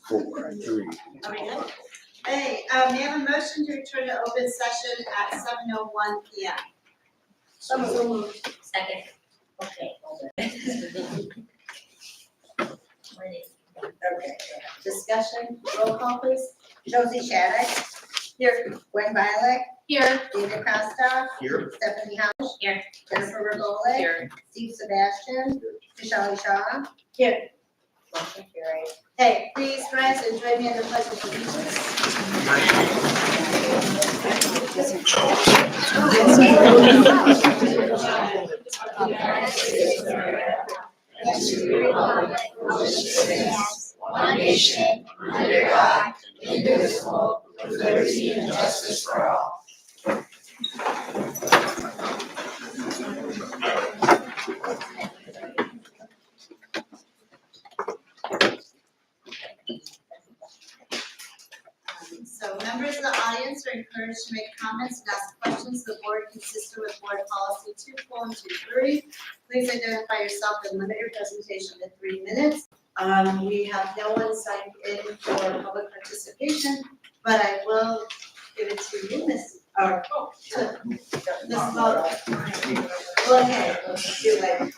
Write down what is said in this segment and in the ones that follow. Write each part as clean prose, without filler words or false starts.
4, 3. Are we good? Hey, may I have a motion to return to open session at 7:01 p.m.? So moved. Second. Okay, hold it. Okay. Discussion, roll call please. Josie Shattuck. Here. Gwen Violet. Here. David Costa. Here. Stephanie House. Here. Jennifer Regole. Here. Steve Sebastian. Michelle Shaw. Here. Motion carried. Hey, please rise and join me in the pledge of allegiance. One nation, under God, indivisible, with liberty and justice for all. So members of the audience are encouraged to make comments and ask questions of the board consistent with board policy 2.23. Please identify yourself and limit your presentation to 3 minutes. We have no one signed in for public participation, but I will give it to you, Ms. to Ms. Vogt. Go ahead, do it.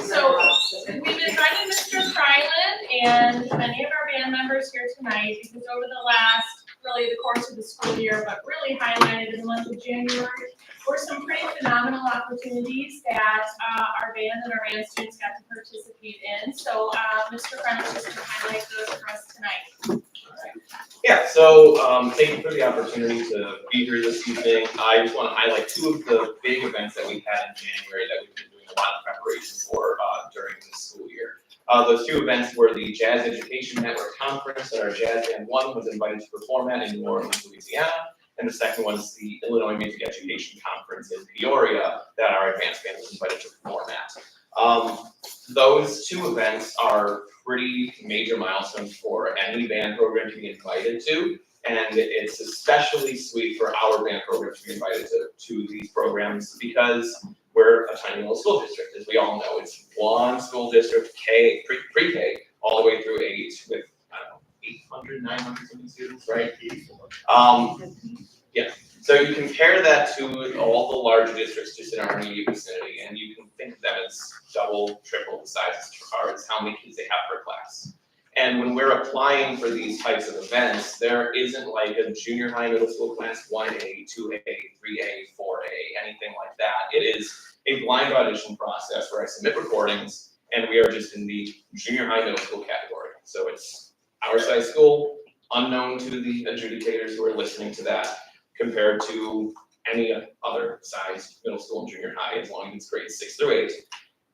So we've invited Mr. Fryland and many of our band members here tonight because over the last, really the course of the school year, but really highlighted in the month of January, were some pretty phenomenal opportunities that our band and our band students got to participate in. So Mr. Fryland is going to highlight those for us tonight. Yeah, so thank you for the opportunity to be here this evening. I just want to highlight 2 of the big events that we had in January that we've been doing a lot of preparation for during this school year. Those 2 events were the Jazz Education Network Conference that our jazz band 1 was invited to perform at in New Orleans, Louisiana, and the second one is the Illinois Music Education Conference in Peoria that our advanced band was invited to perform at. Those 2 events are pretty major milestones for any band program to be invited to, and it's especially sweet for our band program to be invited to these programs because we're a tiny little school district. As we all know, it's one school district, pre-K, all the way through 8 with, I don't know, 800, 900 something students, right? Yeah. So you compare that to all the large districts just in our immediate vicinity, and you can think of them as double, triple the size as far as how many kids they have per class. And when we're applying for these types of events, there isn't like a junior high, middle school class 1A, 2A, 3A, 4A, anything like that. It is a blind audition process where I submit recordings, and we are just in the junior high, middle school category. So it's our size school, unknown to the adjudicators who are listening to that, compared to any other size middle school and junior high, as long as it's grades 6 through 8.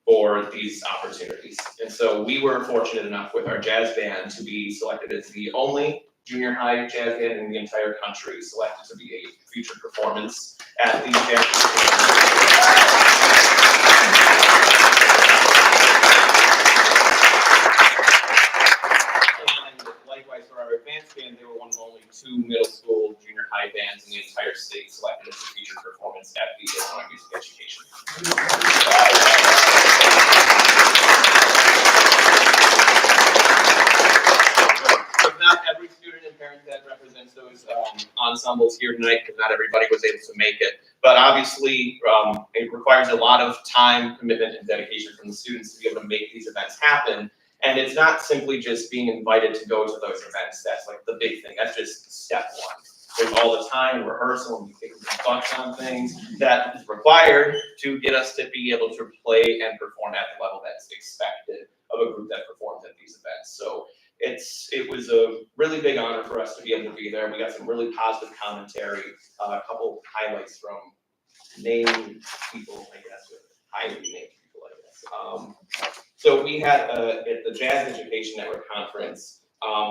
For these opportunities. And so we were fortunate enough with our jazz band to be selected as the only junior high jazz band in the entire country selected to be a featured performance at the jazz. And likewise for our advanced band, they were one of only 2 middle school, junior high bands in the entire state selected as a featured performance at the Illinois Music Education. Not every student and parent that represents those ensembles here tonight, because not everybody was able to make it. But obviously, it requires a lot of time, commitment, and dedication from the students to be able to make these events happen. And it's not simply just being invited to go to those events. That's like the big thing. That's just step 1. There's all the time, rehearsal, and taking thoughts on things that is required to get us to be able to play and perform at the level that's expected of a group that performs at these events. So it was a really big honor for us to be able to be there. We got some really positive commentary, a couple highlights from named people, I guess, or highly named people, I guess. So we had at the Jazz Education Network Conference,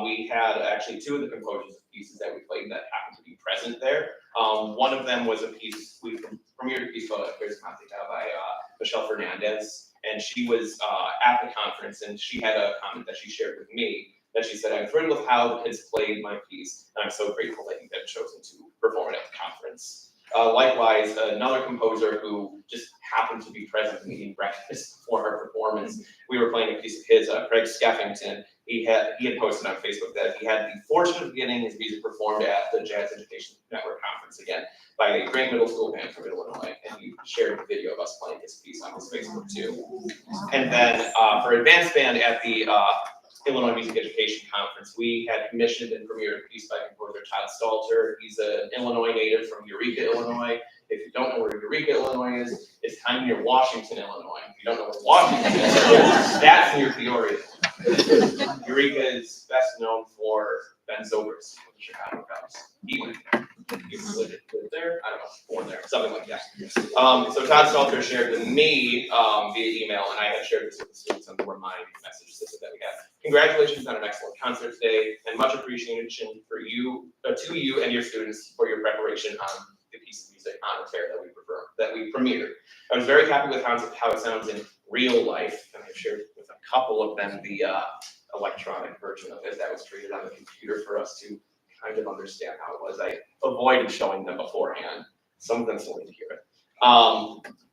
we had actually 2 of the composers of pieces that we played that happened to be present there. One of them was a piece we premiered a piece called Charismatica by Michelle Fernandez, and she was at the conference, and she had a comment that she shared with me that she said, "I'm thrilled with how the kids played my piece, and I'm so grateful that you have chosen to perform it at the conference." Likewise, another composer who just happened to be present in eating breakfast before our performance. We were playing a piece of his, Craig Skeffington. He had posted on Facebook that he had the fortune of getting his music performed at the Jazz Education Network conference again by a great middle school band from Illinois, and he shared a video of us playing his piece on his Facebook too. And then for advanced band at the Illinois Music Education Conference, we had commissioned and premiered a piece by composer Todd Stalter. He's an Illinois native from Eureka, Illinois. If you don't know where Eureka, Illinois is, it's kind of near Washington, Illinois. If you don't know where Washington is, that's near Peoria. Eureka is best known for Ben Zobrist with the Chicago Cubs. He went there. He lived there, I don't know, born there, something like that. So Todd Stalter shared with me via email, and I had shared this with the students on the remind message system that we have. Congratulations on an excellent concert today, and much appreciation for you, to you and your students for your preparation on the piece of music on the tear that we premiered. I was very happy with how it sounds in real life, and I've shared with a couple of them the electronic version of it that was created on the computer for us to kind of understand how it was. I avoided showing them beforehand. Some of them still need to hear it.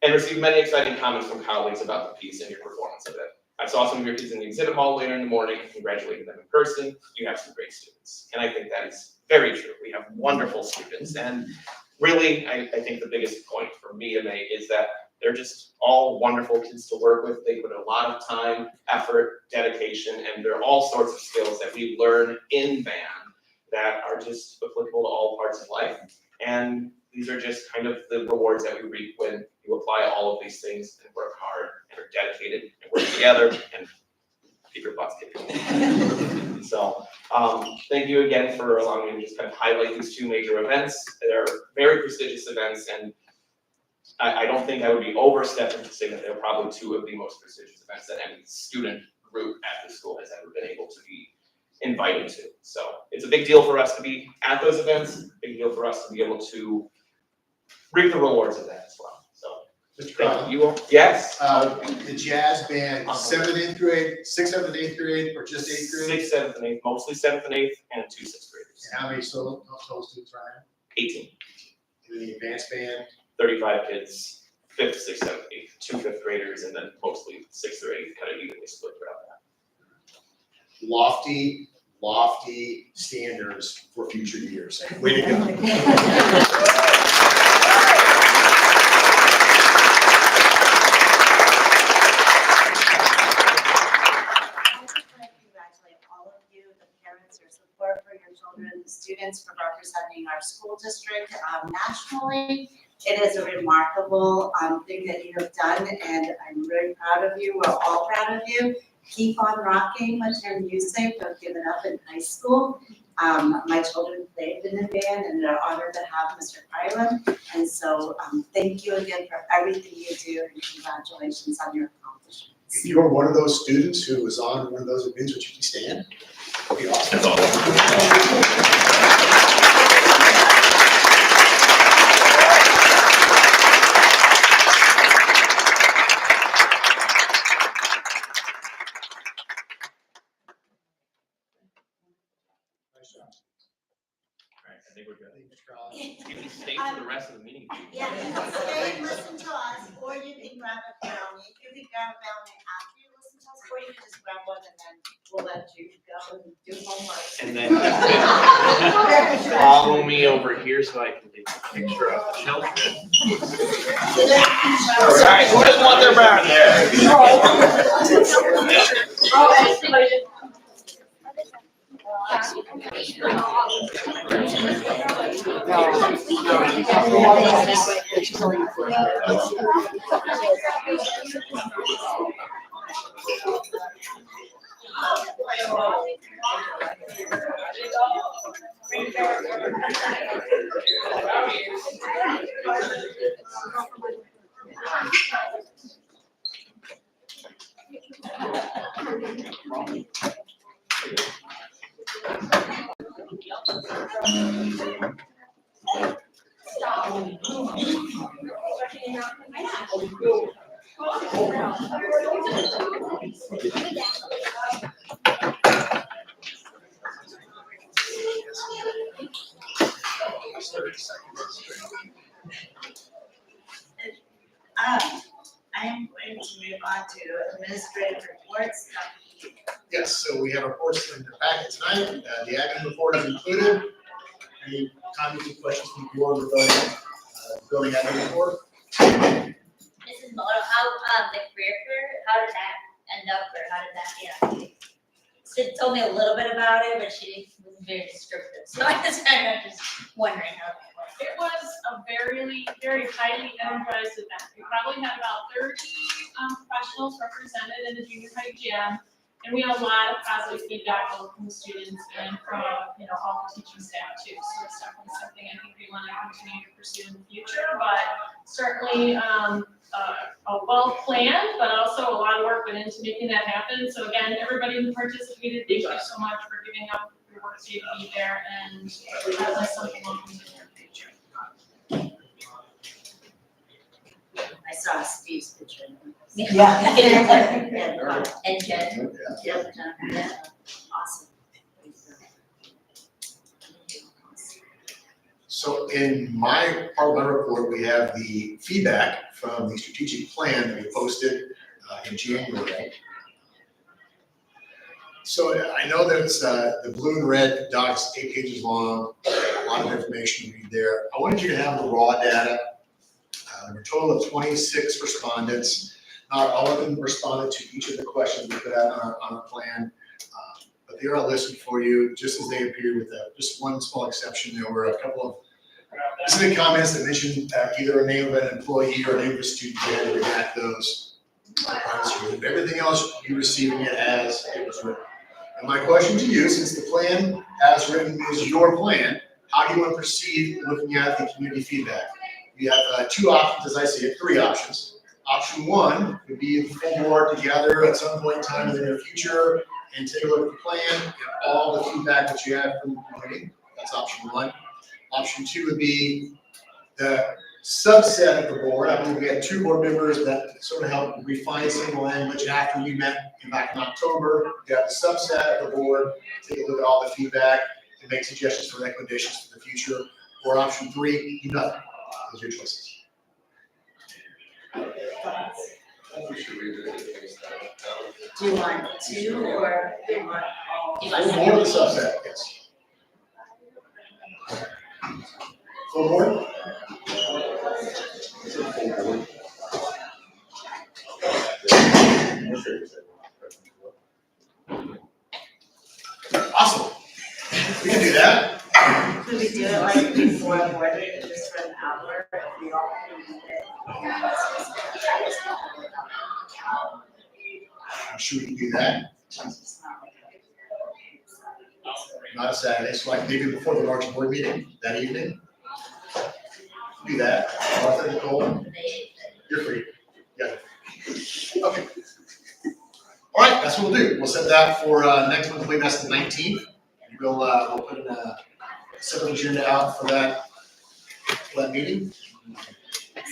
And received many exciting comments from colleagues about the piece and your performance of it. I saw some of your kids in the exhibit hall later in the morning, congratulated them in person. You have some great students. And I think that is very true. We have wonderful students. And really, I think the biggest point for me and they is that they're just all wonderful kids to work with. They put a lot of time, effort, dedication, and there are all sorts of skills that we learn in band that are just applicable to all parts of life. And these are just kind of the rewards that we reap when you apply all of these things and work hard and are dedicated and work together and keep your butts kicking. So thank you again for allowing me to just kind of highlight these two major events. They're very prestigious events, and I don't think I would be overstepping to say that they're probably two of the most prestigious events that any student group at the school has ever been able to be invited to. So it's a big deal for us to be at those events, big deal for us to be able to reap the rewards of that as well. So Mr. thank Crowley, you all. Yes? the jazz band, 7th and 8th grade, 6th, 7th, and 8th grade, or just 8th grade? 6th, 7th, and 8th, mostly 7th and 8th, and 2 6th graders. And how many solo students are there? 18. In the advanced band? 35 kids, 5th, 6th, 7th, 8th, 2 5th graders, and then mostly 6th or 8th, kind of evenly split throughout that. Lofty standards for future years. Way to go. The students for representing our school district nationally. It is a remarkable thing that you have done, and I'm really proud of you. We're all proud of you. Keep on rocking with your music. Don't give it up in high school. My children played in the band, and they're honored to have Mr. Prairie. And so thank you again for everything you do, and congratulations on your accomplishments. If you were one of those students who was on one of those events, would you please stand? That'd be awesome. Nice job. All right, I think we're good. Thank you, Mr. Crowley. You can stay for the rest of the meeting. Yeah, you can stay and listen to us, or you can grab a brownie. You can grab a brownie after you listen to us, or you can just grab one and then we'll let you go and do homework. And then follow me over here so I can take a picture of the children. All right, who doesn't want their brownie? I am going to move on to administrative reports. Yes, so we have reports in the packet tonight. The admin report is included. Any comments or questions from the board regarding building admin report? Mrs. Moto, how, the career fair, how did that end up, or how did that, yeah? Sid told me a little bit about it, but she wasn't very descriptive, so I'm just wondering how that went. It was a very highly energized event. We probably had about 30 professionals represented in the junior high gym. And we had a lot of positive feedback both from the students and from, all the teaching staff too. So it's definitely something I think we want to continue to pursue in the future, but certainly, a well planned, but also a lot of work went into making that happen. So again, everybody who participated, thank you so much for giving up your work day to be there, and that's something we'll continue in the future. I saw Steve's picture. Yeah. And Jen, Yep, yeah, awesome. So in my part of my report, we have the feedback from the strategic plan that we posted in January. So I know that it's the blue and red doc's 8 pages long, a lot of information to read there. I wanted you to have the raw data. There were a total of 26 respondents. Not all of them responded to each of the questions we put out on our plan, but they are listed for you just as they appear with just one small exception. There were a couple of specific comments that mentioned either a name of an employee or a name of a student. They had to redact those. Everything else, you receiving it as it was written. And my question to you, since the plan as written is your plan, how do you want to proceed looking at the community feedback? You have 2 options, as I see it, 3 options. Option 1 would be the full board together at some point in time in the near future and take a look at the plan and all the feedback that you have from the community. That's option 1. Option 2 would be the subset of the board. I believe we had 2 board members that sort of helped refine some of the language after we met back in October. You have the subset of the board, take a look at all the feedback and make suggestions for recommendations for the future. Or option 3, do nothing. Those are your choices. Do you want 2 or do you want all? Full board or the subset, yes. Full board? Awesome. We can do that. Could we do it like before a board meeting, just for an hour, if we all can do it? I'm sure we can do that. Not a Saturday, so like maybe before the March board meeting that evening. Do that. Martha, Nicole, you're free. Yeah. Okay. All right, that's what we'll do. We'll set that for next month. I believe that's the 19th. We'll put a separate agenda out for that meeting.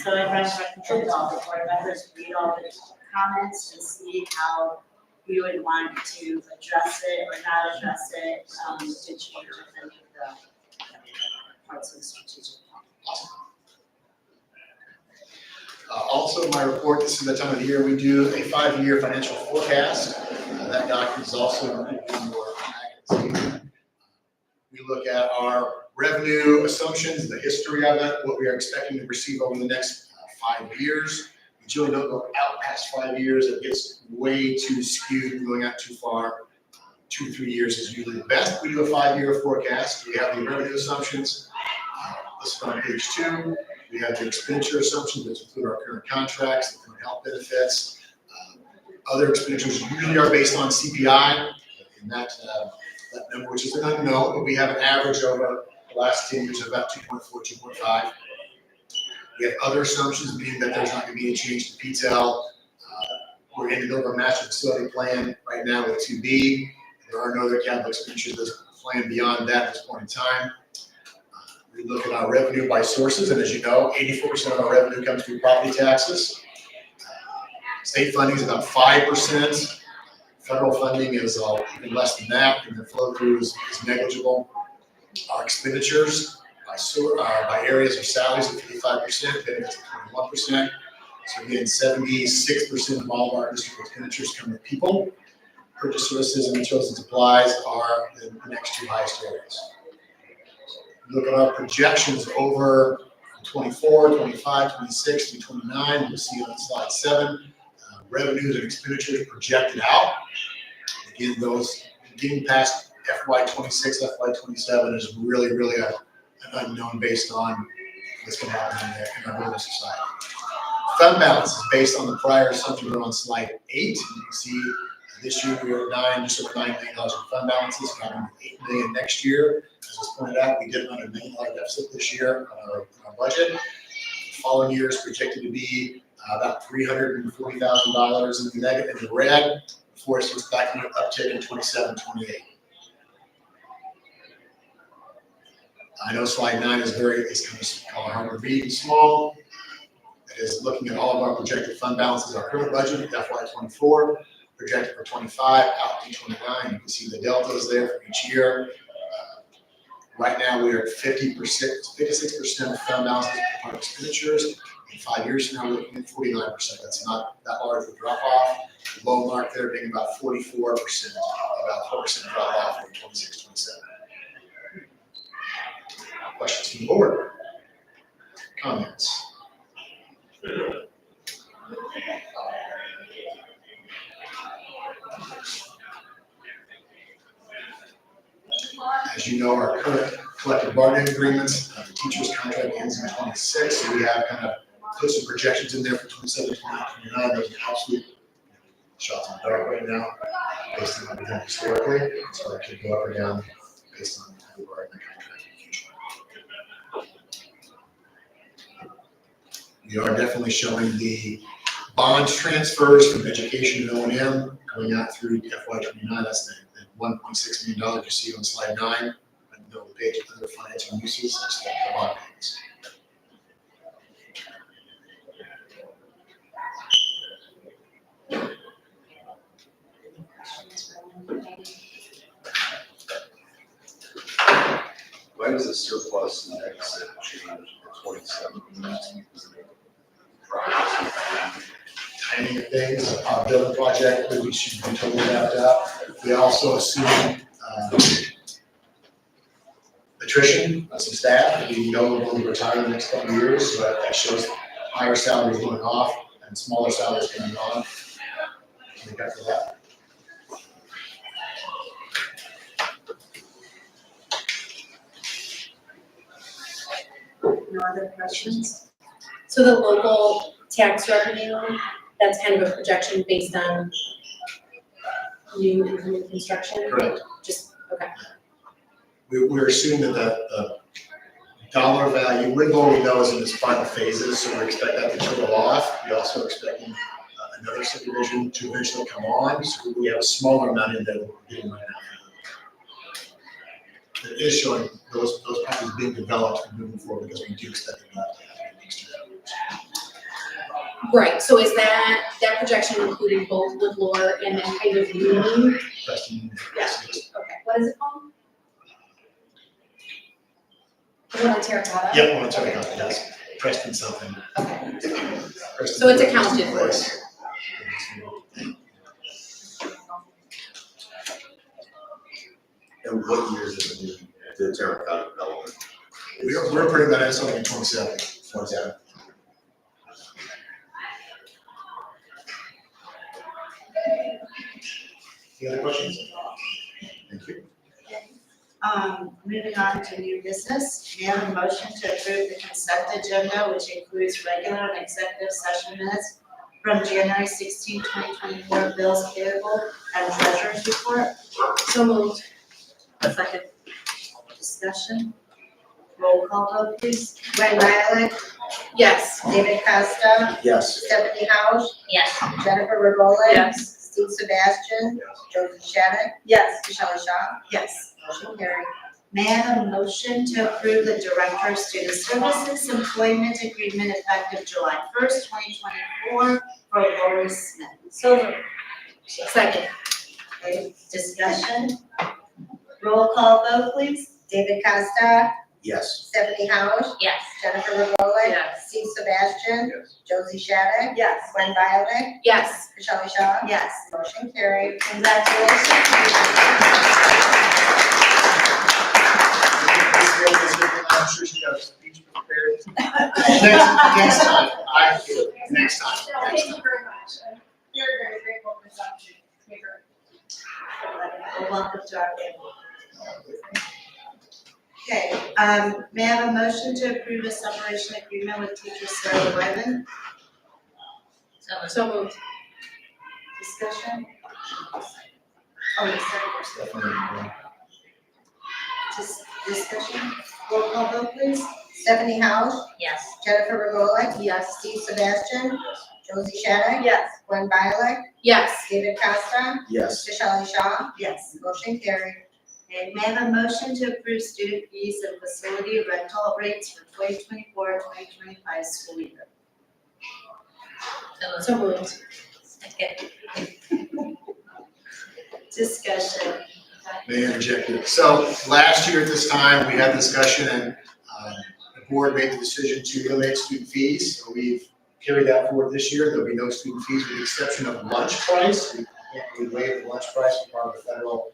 So everyone recommends all the board members read all the comments and see how we would want to address it or not address it, to change any of the parts of the strategic plan. Awesome. Also, in my report, this is the time of the year we do a 5-year financial forecast. That document is also included in your packets. We look at our revenue assumptions, the history of it, what we are expecting to receive over the next 5 years. We generally don't go out past 5 years. It gets way too skewed going out too far. 2 or 3 years is usually the best. We do a 5-year forecast. We have the revenue assumptions listed on page 2. We have the expenditure assumptions that include our current contracts, the current health benefits. Other expenditures usually are based on CPI, and that number, which is an unknown, but we have an average over the last 10 years of about 2.4, 2.5. We have other assumptions, meaning that there's not going to be any change to PTEL. We're in the middle of our master facility plan right now with 2B. There are no other capital expenditures that's planned beyond that at this point in time. We look at our revenue by sources, and as you know, 84% of our revenue comes through property taxes. State funding is about 5%. Federal funding is even less than that, and the flow through is negligible. Our expenditures by areas of salaries at 55%, benefits at 21%, So again, 76% of all of our district expenditures come from people. Purchase services and materials and supplies are the next two highest areas. Look at our projections over 24, 25, 26, and 29. You'll see on slide 7, revenues and expenditures projected out. Again, those getting past FY26, FY27 is really an unknown based on what's going to happen in our business society. Fund balance is based on the prior assumption on slide 8. You can see this year we were at just over $9 million in fund balances, coming to $8 million next year. As was pointed out, we did run $1 million deficit this year on our budget. The following year is projected to be about $340,000 in the red, before it starts back in uptick in 27, 28. I know slide 9 is kind of hard to read and small. It is looking at all of our projected fund balances, our current budget, FY24, projected for 25, out to 29. You can see the deltas there for each year. Right now, we are at 56% of fund balances for expenditures. In 5 years from now, we're looking at 49%. That's not that large of a drop off. The low mark there being about 44%, about 4% drop off from 26, 27. Questions from the board? Comments? As you know, our current collective bargaining agreements, the teacher's contract ends in 26, so we have kind of put some projections in there for 27, 28, 29. Those are absolute shots in the dark right now, based on everything historically. So that could go up or down based on who we are in the contract in the future. We are definitely showing the bond transfers from education and O&M going out through FY29. That's the $1.6 million you see on slide 9. And the page of other financing uses, that's the bond payments. Why does the surplus and exit change to 27? Timing of things, building project, we should be totally wrapped up. We also assume attrition of some staff. We know we're going to retire in the next couple of years, so that shows higher salaries going off and smaller salaries coming on. Make up for that. No other questions? So the local tax revenue, that's kind of a projection based on new construction? Correct. Just, okay. We're assuming that the dollar value, Wingo we know is in its final phases, so we expect that to trickle off. We also are expecting another subdivision to eventually come on, so we have a smaller amount in there than we're getting right now. It is showing those properties being developed and moving forward because we do expect them not to happen next year. Right, so is that projection including both Woodlore and then kind of Union? Preston, Yes. Okay, what is it called? The one on Terracotta? Yep, I want to talk about that, yes. Preston something. Okay. Preston- So it's accounted for. And what years is the terracotta development? We're putting that in something in 27. 27. Any other questions? Thank you. Moving on to new business, we have a motion to approve the consent agenda, which includes regular and executive session minutes from January 16, 2024, bills payable and treasurer's report. So moved. A second. Discussion. Roll call vote, please. Gwen Riley, Yes. David Costa, Yes. Stephanie Howard, Yes. Jennifer Revola. Yes. Steve Sebastian. Yes. Joseph Shannon. Yes. Michelle Shaw. Yes. Motion carried. May I have a motion to approve the Director of Student Services employment agreement effective July 1st, 2024 for Lori Smith? So moved. Second. Okay, discussion. Roll call vote, please. David Costa, Yes. Stephanie Howard, Yes. Jennifer Revoli. Yes. Steve Sebastian, Yes. Josie Shattuck, Yes. Gwen Violet, Yes. Michelle Shaw. Yes. Motion carried. Congratulations. I'm sure she got a speech prepared. Next time, I do, next time. Thank you very much. I'm very, very grateful for this opportunity. It's been great. Well, welcome to our family. Okay, may I have a motion to approve a separation agreement with teacher Sarah Wyman? So moved. Discussion? Oh, sorry. Discussion? Roll call vote, please. Stephanie Howard, Yes. Jennifer Revoli, Yes. Steve Sebastian, Josie Shattuck, Yes. Gwen Violet, Yes. David Costa, Yes. Michelle Shaw. Yes. Motion carried. Okay, may I have a motion to approve student fees and facility rental rates for 2024-2025 school year? So moved. Second. Discussion. May I interject here? So last year at this time, we had a discussion and the board made the decision to eliminate student fees. So we've carried that forward this year. There'll be no student fees with the exception of lunch price. We waived the lunch price as part of the federal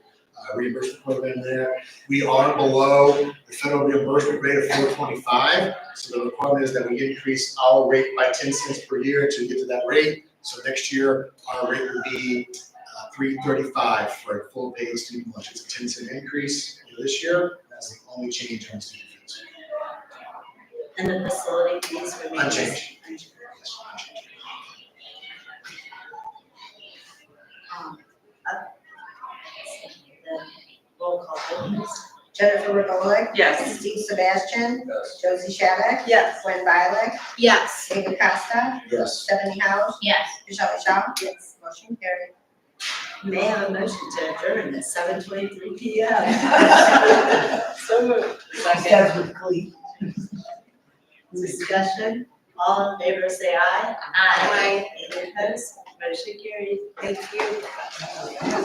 reimbursement program there. We are below the federal reimbursement rate of $4.25. So the requirement is that we increase our rate by 10 cents per year to get to that rate. So next year, our rate will be $3.35 for a full paid student lunch. It's a 10-cent increase over this year. That's the only change on student fees. And the facility fees remain Unchanged. Roll call vote, please. Jennifer Revoli, Yes. Steve Sebastian, Yes. Josie Shattuck, Yes. Gwen Violet, Yes. David Costa, Yes. Stephanie Howard, Yes. Michelle Shaw. Yes. Motion carried. May I have a motion to adjourn at 7:23 p.m.? So moved. Second. Discussion, all in favor say aye. Aye. Any opposed? Motion carried. Thank you.